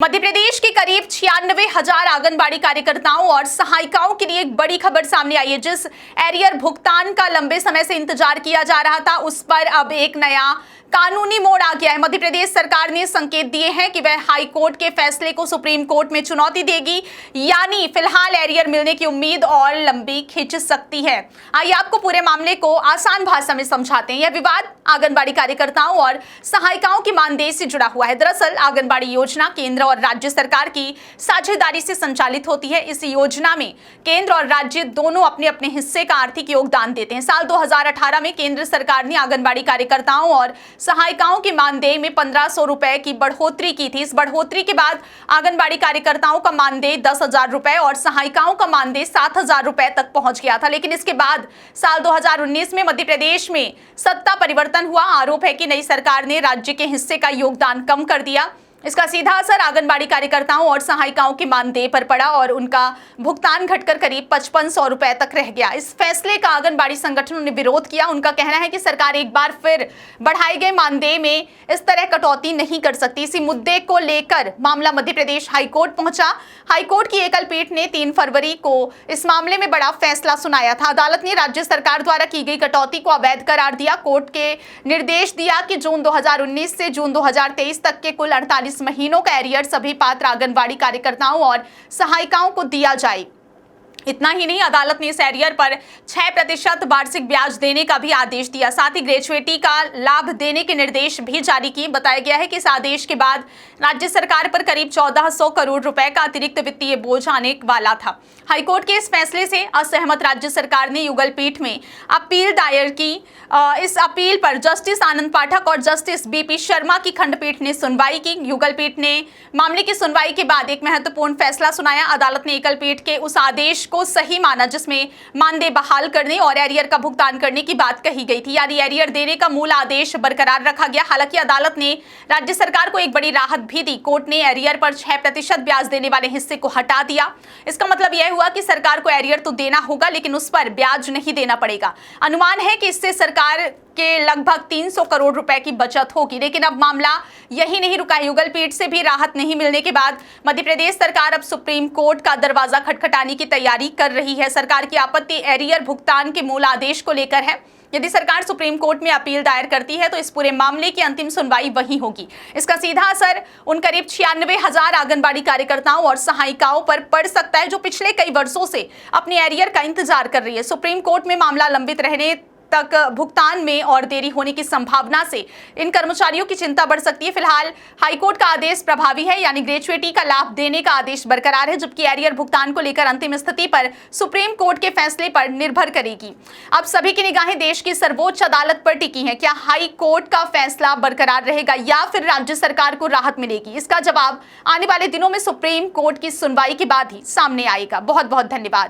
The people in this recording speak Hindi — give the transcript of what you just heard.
मध्य प्रदेश के करीब 96,000 आंगनबाड़ी कार्यकर्ताओं और सहायिकाओं के लिए एक बड़ी खबर सामने आई है। जिस एरियर भुगतान का लंबे समय से इंतजार किया जा रहा था, उस पर अब एक नया कानूनी मोड़ आ गया है। मध्य प्रदेश सरकार ने संकेत दिए हैं कि वह हाई कोर्ट के फैसले को सुप्रीम कोर्ट में चुनौती देगी, यानी फिलहाल एरियर मिलने की उम्मीद और लंबी खिंच सकती है। आइए आपको पूरे मामले को आसान भाषा में समझाते हैं। यह विवाद आंगनबाड़ी कार्यकर्ताओं और सहायिकाओं की मानदेय से जुड़ा हुआ है। दरअसल आंगनबाड़ी योजना केंद्र और राज्य सरकार की साझेदारी से संचालित होती है। इस योजना में केंद्र और राज्य दोनों अपने अपने हिस्से का आर्थिक योगदान देते हैं। साल 2018 में केंद्र सरकार ने आंगनबाड़ी कार्यकर्ताओं और सहायिकाओं की मानदेय में 1500 रुपए की बढ़ोतरी की थी। इस बढ़ोतरी के बाद आंगनबाड़ी कार्यकर्ताओं का मानदेय 10,000 रुपए और सहायिकाओं का मानदेय 7,000 रुपए तक पहुंच गया था। लेकिन इसके बाद साल 2019 में मध्य प्रदेश में सत्ता परिवर्तन हुआ। आरोप है कि नई सरकार ने राज्य के हिस्से का योगदान कम कर दिया। इसका सीधा असर आंगनबाड़ी कार्यकर्ताओं और सहायिकाओं के मानदेय पर पड़ा और उनका भुगतान घटकर करीब 5500 रुपए तक रह गया। इस फैसले का आंगनबाड़ी संगठनों ने विरोध किया। उनका कहना है कि सरकार एक बार फिर बढ़ाए गए मानदेय में इस तरह कटौती नहीं कर सकती। इसी मुद्दे को लेकर मामला मध्य प्रदेश हाईकोर्ट पहुंचा। हाईकोर्ट की एकल पीठ ने 3 फरवरी को इस मामले में बड़ा फैसला सुनाया था। अदालत ने राज्य सरकार द्वारा की गई कटौती को अवैध करार दिया। कोर्ट के निर्देश दिया कि जून 2019 से जून 2023 तक के कुल 48 महीनों का एरियर सभी पात्र आंगनबाड़ी कार्यकर्ताओं और सहायिकाओं को दिया जाए। इतना ही नहीं, अदालत ने इस एरियर पर 6% वार्षिक ब्याज देने का भी आदेश दिया। साथ ही ग्रेच्युइटी का लाभ देने के निर्देश भी जारी किए। बताया गया है कि इस आदेश के बाद राज्य सरकार पर करीब 1400 करोड़ रुपए का अतिरिक्त वित्तीय बोझ आने वाला था। हाईकोर्ट के इस फैसले से असहमत राज्य सरकार ने युगल पीठ में अपील दायर की। इस अपील पर जस्टिस आनंद पाठक और जस्टिस बीपी शर्मा की खंडपीठ ने सुनवाई की। युगल पीठ ने मामले की सुनवाई के बाद एक महत्वपूर्ण फैसला सुनाया। अदालत ने एकल पीठ के उस आदेश को सही माना जिसमें मानदेय बहाल करने और एरियर का भुगतान करने की बात कही गई थी, यानी एरियर देने का मूल आदेश बरकरार रखा गया। हालांकि अदालत ने राज्य सरकार को एक बड़ी राहत भी दी। कोर्ट ने एरियर पर 6% ब्याज देने वाले हिस्से को हटा दिया। इसका मतलब यह हुआ कि सरकार को एरियर तो देना होगा, लेकिन उस पर ब्याज नहीं देना पड़ेगा। अनुमान है कि इससे सरकार के लगभग 300 करोड़ रुपए की बचत होगी। लेकिन अब मामला यही नहीं रुका। युगल पीठ से भी राहत नहीं मिलने के बाद मध्य प्रदेश सरकार अब सुप्रीम कोर्ट का दरवाजा खटखटाने की तैयारी कर रही है। सरकार की आपत्ति एरियर भुगतान के मूल आदेश को लेकर है। यदि सरकार सुप्रीम कोर्ट में अपील दायर करती है तो इस पूरे मामले की अंतिम सुनवाई वहीं होगी। इसका सीधा असर उन करीब 96,000 आंगनबाड़ी कार्यकर्ताओं और सहायिकाओं पर पड़ सकता है जो पिछले कई वर्षों से अपने एरियर का इंतजार कर रही है। सुप्रीम कोर्ट में मामला लंबित रहने तक भुगतान में और देरी होने की संभावना से इन कर्मचारियों की चिंता बढ़ सकती है। फिलहाल हाईकोर्ट का आदेश प्रभावी है, यानी ग्रेच्युइटी का लाभ देने का आदेश बरकरार है, जबकि एरियर भुगतान को लेकर अंतिम स्थिति पर सुप्रीम कोर्ट के फैसले पर निर्भर करेगी। अब सभी की निगाहें देश की सर्वोच्च अदालत पर टिकी हैं। क्या हाई कोर्ट का फैसला बरकरार रहेगा या फिर राज्य सरकार को राहत मिलेगी? इसका जवाब आने वाले दिनों में सुप्रीम कोर्ट की सुनवाई के बाद ही सामने आएगा। बहुत बहुत धन्यवाद।